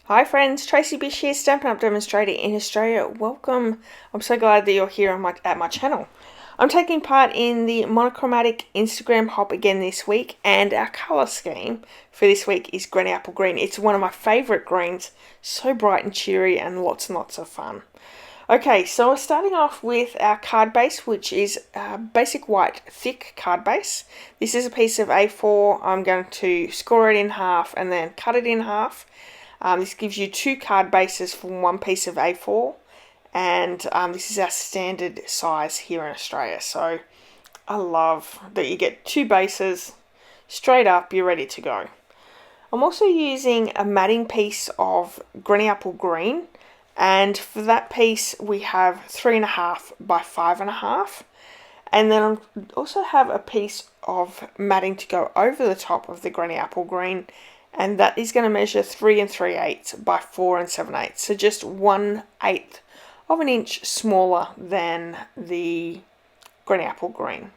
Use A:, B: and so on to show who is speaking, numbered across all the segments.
A: Hi friends, Tracy.bish here, Stampin' Up! Demonstrator in Australia. Welcome. I'm so glad that you're here at my channel. I'm taking part in the monochromatic Instagram hop again this week, and our colour scheme for this week is Granny Apple Green. It's one of my favourite greens, so bright and cheery and lots of fun. Okay, so we're starting off with our card base, which is a basic white thick card base. This is a piece of A4. I'm going to score it in half and then cut it in half. This gives you two card bases from one piece of A4, and this is our standard size here in Australia. So I love that you get two bases straight up, you're ready to go. I'm also using a matting piece of Granny Apple Green, and for that piece we have 3.5 by 5.5, and then I also have a piece of matting to go over the top of the Granny Apple Green, and that is going to measure 3 3/8 by 4 7/8, so just 1/8 of an inch smaller than the Granny Apple Green.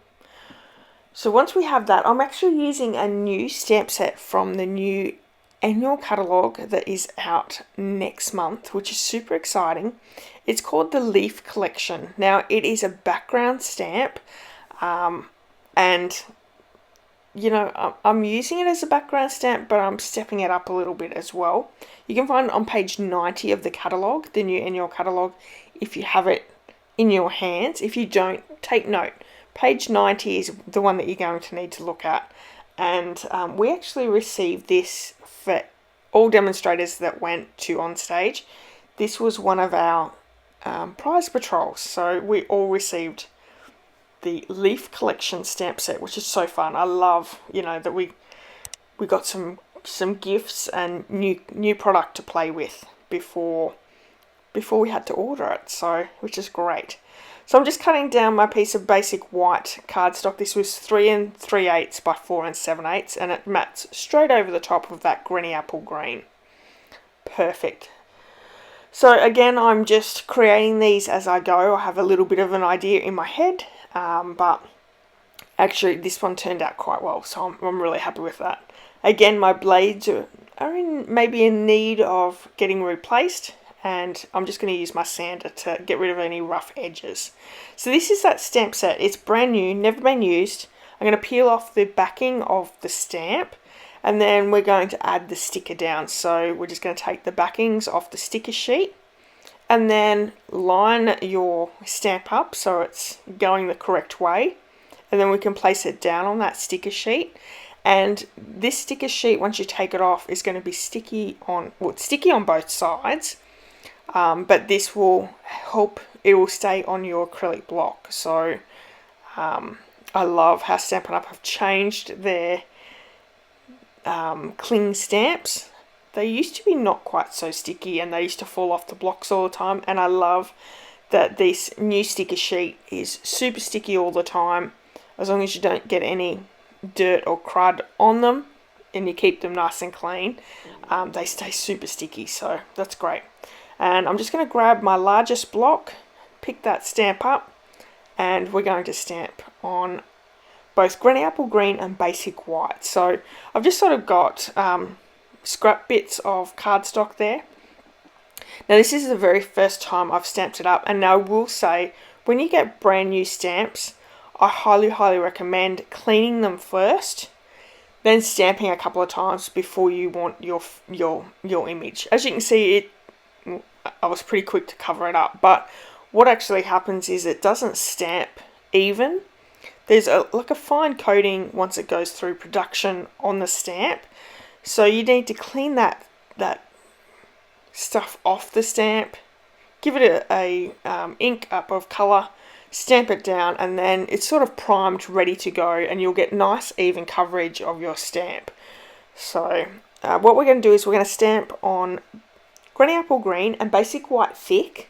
A: So once we have that, I'm actually using a new stamp set from the new annual catalogue that is out next month, which is super exciting. It's called the Leaf Collection. Now it is a background stamp, and you know, I'm using it as a background stamp, but I'm stepping it up a little bit as well. You can find it on page 90 of the catalogue, the new annual catalogue, if you have it in your hands. If you don't, take note. Page 90 is the one that you're going to need to look at. And we actually received this for all demonstrators that went to on stage. This was one of our prize patrols, so we all received the Leaf Collection stamp set, which is so fun. I love, you know, that we got some gifts and new product to play with before we had to order it, so which is great. So I'm just cutting down my piece of basic white cardstock. This was 3 3/8 by 4 7/8, and it mats straight over the top of that Granny Apple Green. Perfect. So again, I'm just creating these as I go. I have a little bit of an idea in my head, but actually this one turned out quite well, so I'm really happy with that. Again, my blades are maybe in need of getting replaced, and I'm just going to use my sander to get rid of any rough edges. So this is that stamp set. It's brand new, never been used. I'm going to peel off the backing of the stamp, and then we're going to add the sticker down. So we're just going to take the backings off the sticker sheet, and then line your stamp up so it's going the correct way, and then we can place it down on that sticker sheet. And this sticker sheet, once you take it off, is going to be sticky on, well, it's sticky on both sides, but this will help, it will stay on your acrylic block. So I love how Stampin' Up! Have changed their cling stamps. They used to be not quite so sticky, and they used to fall off the blocks all the time, and I love that this new sticker sheet is super sticky all the time. As long as you don't get any dirt or crud on them and you keep them nice and clean, they stay super sticky, so that's great. And I'm just going to grab my largest block, pick that stamp up, and we're going to stamp on both Granny Apple Green and basic white. So I've just sort of got scrap bits of cardstock there. Now this is the very first time I've stamped it up, and now I will say, when you get brand new stamps, I highly recommend cleaning them first, then stamping a couple of times before you want your image. As you can see, I was pretty quick to cover it up, but what actually happens is it doesn't stamp even. There's like a fine coating once it goes through production on the stamp, so you need to clean that stuff off the stamp, give it a ink up of colour, stamp it down, and then it's sort of primed, ready to go, and you'll get nice even coverage of your stamp. So what we're going to do is we're going to stamp on Granny Apple Green and basic white thick,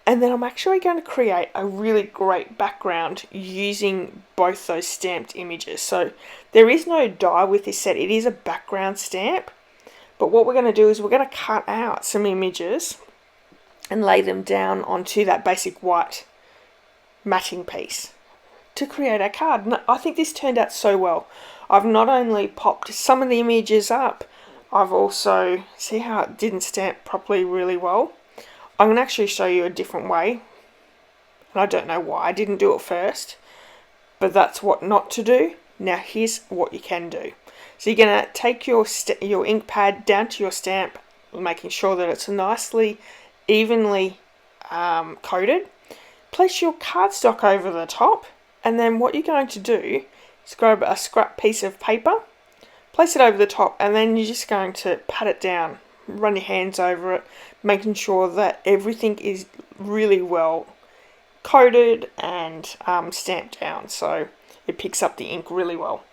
A: and then I'm actually going to create a really great background using both those stamped images. So there is no die with this set, it is a background stamp, but what we're going to do is we're going to cut out some images and lay them down onto that basic white matting piece to create our card. And I think this turned out so well. I've not only popped some of the images up, I've also, see how it didn't stamp properly really well? I'm going to actually show you a different way. And I don't know why I didn't do it first, but that's what not to do. Now here's what you can do. So you're going to take your ink pad down to your stamp, making sure that it's nicely, evenly coated. Place your cardstock over the top, and then what you're going to do is grab a scrap piece of paper, place it over the top, and then you're just going to pat it down, run your hands over it, making sure that everything is really well coated and stamped down, so it picks up the ink really well.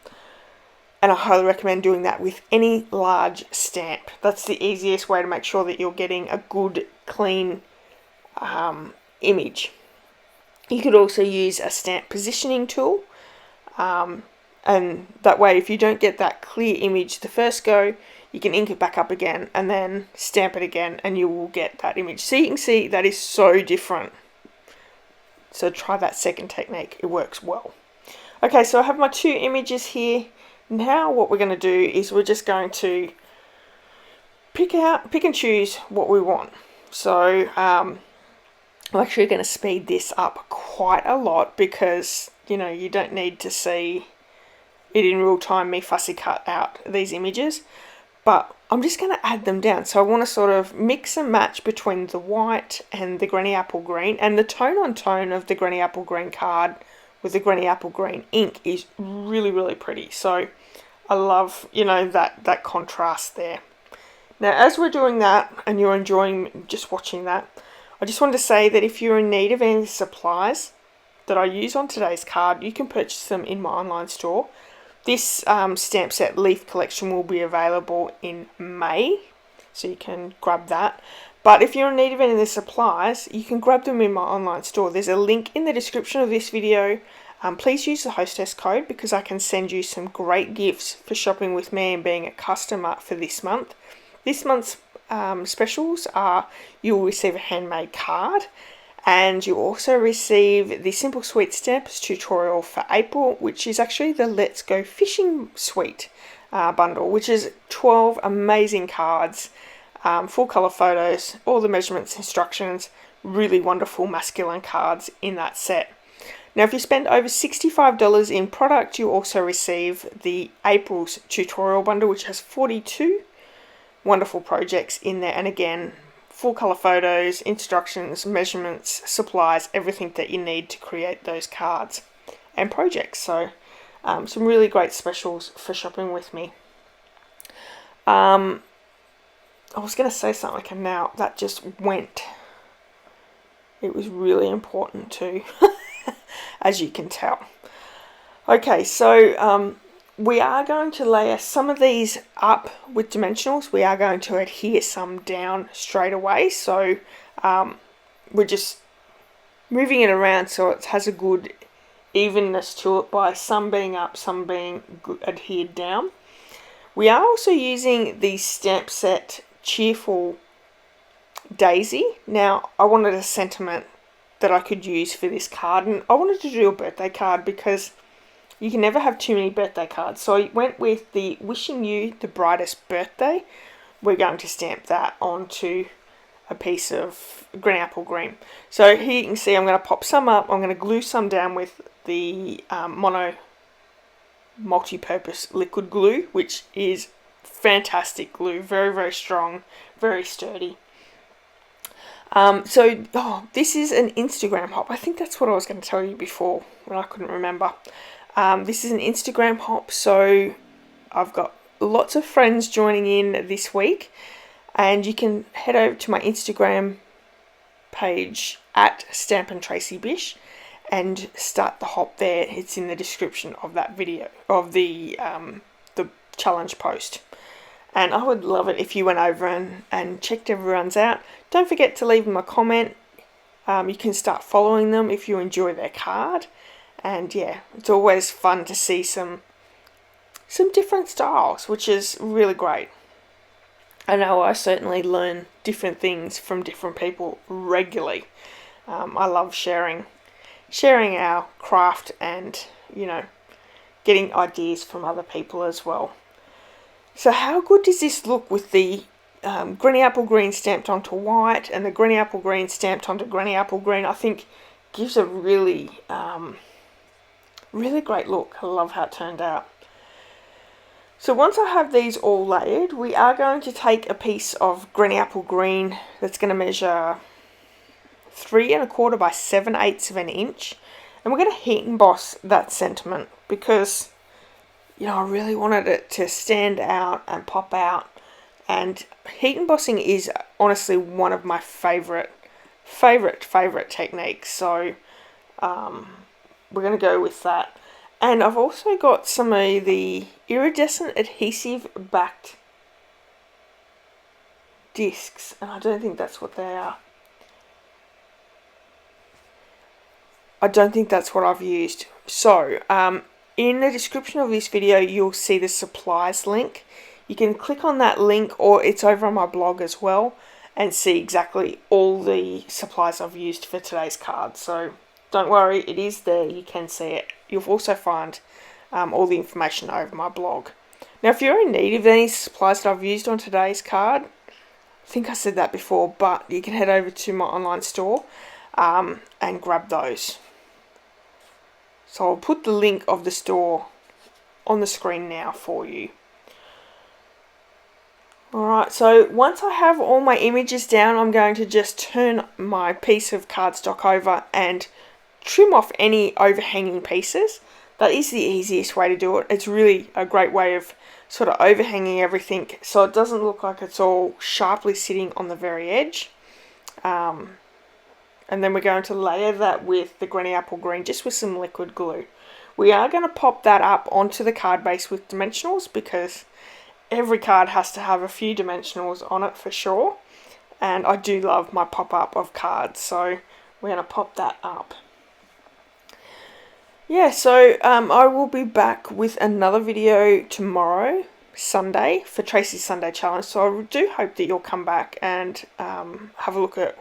A: And I highly recommend doing that with any large stamp. That's the easiest way to make sure that you're getting a good, clean image. You could also use a stamp positioning tool, and that way if you don't get that clear image the first go, you can ink it back up again and then stamp it again and you will get that image. So you can see that is so different. So try that second technique, it works well. Okay, so I have my two images here. Now what we're going to do is we're just going to pick and choose what we want. So I'm actually going to speed this up quite a lot because, you know, you don't need to see it in real time, me fussy cut out these images. But I'm just going to add them down. So I want to sort of mix and match between the white and the granny apple green. And the tone on tone of the granny apple green card with the granny apple green ink is really, really pretty. So I love, you know, that contrast there. Now, as we're doing that and you're enjoying just watching that, I just wanted to say that if you're in need of any supplies that I use on today's card, you can purchase them in my online store. This stamp set leaf collection will be available in May, so you can grab that. But if you're in need of any of the supplies, you can grab them in my online store. There's a link in the description of this video. Please use the hostess code because I can send you some great gifts for shopping with me and being a customer for this month. This month's specials are you'll receive a handmade card, and you also receive the Simple Sweet Stamps tutorial for April, which is actually the Let's Go Fishing Suite bundle, which is 12 amazing cards, full colour photos, all the measurements, instructions, really wonderful masculine cards in that set. Now, if you spend over $65 in product, you also receive the April's tutorial bundle, which has 42 wonderful projects in there, and again, full colour photos, instructions, measurements, supplies, everything that you need to create those cards and projects. So some really great specials for shopping with me. I was going to say something and now that just went. It was really important too, as you can tell. Okay, so we are going to layer some of these up with dimensionals. We are going to adhere some down straight away. So we're just moving it around so it has a good evenness to it by some being up, some being adhered down. We are also using the stamp set Cheerful Daisy. Now, I wanted a sentiment that I could use for this card, and I wanted to do a birthday card because you can never have too many birthday cards. So I went with the Wishing You the Brightest Birthday. We're going to stamp that onto a piece of green apple green. So here you can see I'm going to pop some up. I'm going to glue some down with the Mono multi-purpose liquid glue, which is fantastic glue. Very, very strong, very sturdy. This is an Instagram hop. I think that's what I was going to tell you before when I couldn't remember. This is an Instagram hop, so I've got lots of friends joining in this week, and you can head over to my Instagram page at tracy.bish and start the hop there. It's in the description of that video, of the challenge post. And I would love it if you went over and checked everyone's out. Don't forget to leave them a comment. You can start following them if you enjoy their card. And yeah, it's always fun to see some different styles, which is really great. I know I certainly learn different things from different people regularly. I love sharing our craft and, you know, getting ideas from other people as well. So how good does this look with the Granny Apple Green stamped onto white and the Granny Apple Green stamped onto Granny Apple Green? I think gives a really, really great look. I love how it turned out. So once I have these all layered, we are going to take a piece of Granny Apple Green that's going to measure 3 1/4 by 7/8 of an inch, and we're going to heat emboss that sentiment because, you know, I really wanted it to stand out and pop out. And heat embossing is honestly one of my favorite techniques. So we're going to go with that. And I've also got some of the iridescent adhesive backed discs, and I don't think that's what they are. I don't think that's what I've used. So in the description of this video, you'll see the supplies link. You can click on that link, or it's over on my blog as well, and see exactly all the supplies I've used for today's card. So don't worry, it is there, you can see it. You'll also find all the information over my blog. Now, if you're in need of any supplies that I've used on today's card, I think I said that before, but you can head over to my online store and grab those. So I'll put the link of the store on the screen now for you. Alright, so once I have all my images down, I'm going to just turn my piece of cardstock over and trim off any overhanging pieces. That is the easiest way to do it. It's really a great way of sort of overhanging everything so it doesn't look like it's all sharply sitting on the very edge. And then we're going to layer that with the Granny Apple Green, just with some liquid glue. We are going to pop that up onto the card base with dimensionals because every card has to have a few dimensionals on it for sure. And I do love my pop-up of cards, so we're going to pop that up. Yeah, so I will be back with another video tomorrow, Sunday, for Tracy's Sunday Challenge. So I do hope that you'll come back and have a look at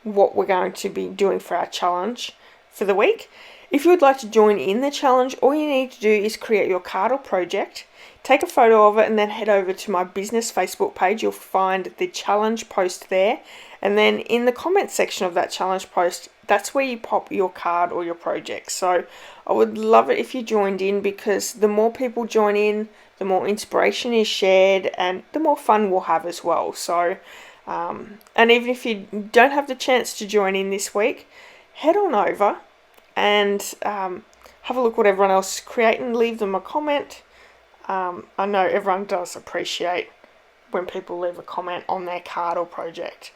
A: what we're going to be doing for our challenge for the week. If you would like to join in the challenge, all you need to do is create your card or project, take a photo of it, and then head over to my business Facebook page. You'll find the challenge post there, and then in the comments section of that challenge post, that's where you pop your card or your project. So I would love it if you joined in, because the more people join in, the more inspiration is shared and the more fun we'll have as well. So and even if you don't have the chance to join in this week, head on over and have a look what everyone else is creating. Leave them a comment. I know everyone does appreciate when people leave a comment on their card or project.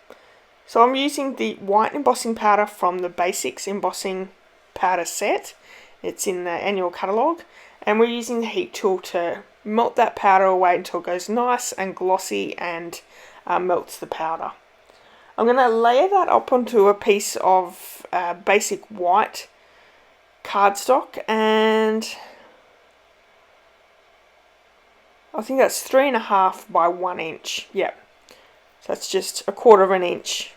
A: So I'm using the white embossing powder from the Basics embossing powder set. It's in the annual catalogue, and we're using the heat tool to melt that powder away until it goes nice and glossy and melts the powder. I'm going to layer that up onto a piece of basic white cardstock, and I think that's 3 1/2 by 1 inch. Yep, so that's just 1/4 of an inch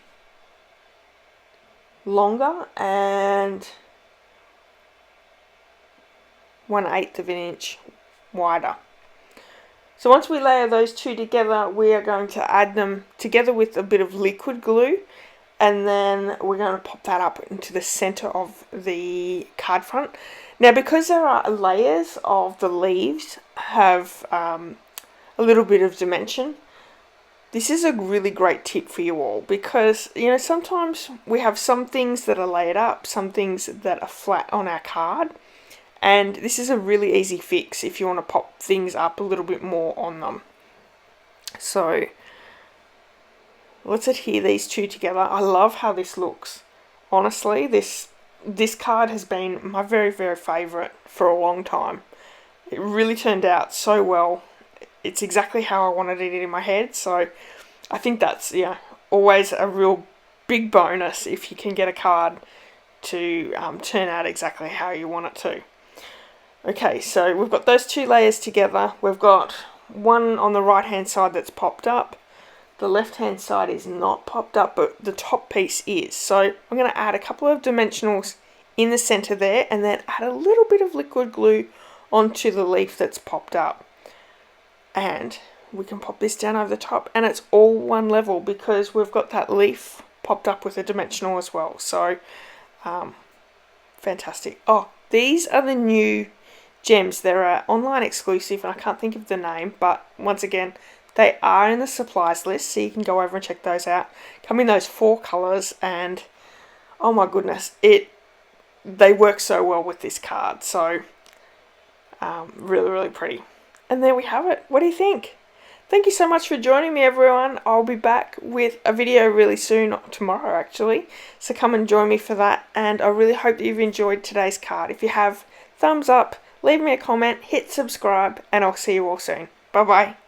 A: longer and 1/8 of an inch wider. So once we layer those two together, we are going to add them together with a bit of liquid glue, and then we're going to pop that up into the center of the card front. Now, because there are layers of the leaves have a little bit of dimension, this is a really great tip for you all, because, you know, sometimes we have some things that are layered up, some things that are flat on our card, and this is a really easy fix if you want to pop things up a little bit more on them. So let's adhere these two together. I love how this looks. Honestly, this card has been my very, very favourite for a long time. It really turned out so well. It's exactly how I wanted it in my head, so I think that's, yeah, always a real big bonus if you can get a card to turn out exactly how you want it to. Okay, so we've got those two layers together. We've got one on the right hand side that's popped up. The left hand side is not popped up, but the top piece is. So I'm going to add a couple of dimensionals in the center there, and then add a little bit of liquid glue onto the leaf that's popped up. And we can pop this down over the top, and it's all one level because we've got that leaf popped up with a dimensional as well. So fantastic. Oh, these are the new gems. They're an online exclusive, and I can't think of the name, but once again, they are in the supplies list, so you can go over and check those out. Come in those 4 colours, and oh my goodness, they work so well with this card. So really, really pretty. And there we have it. What do you think? Thank you so much for joining me, everyone. I'll be back with a video really soon, tomorrow actually. So come and join me for that. And I really hope that you've enjoyed today's card. If you have, thumbs up, leave me a comment, hit subscribe, and I'll see you all soon. Bye bye.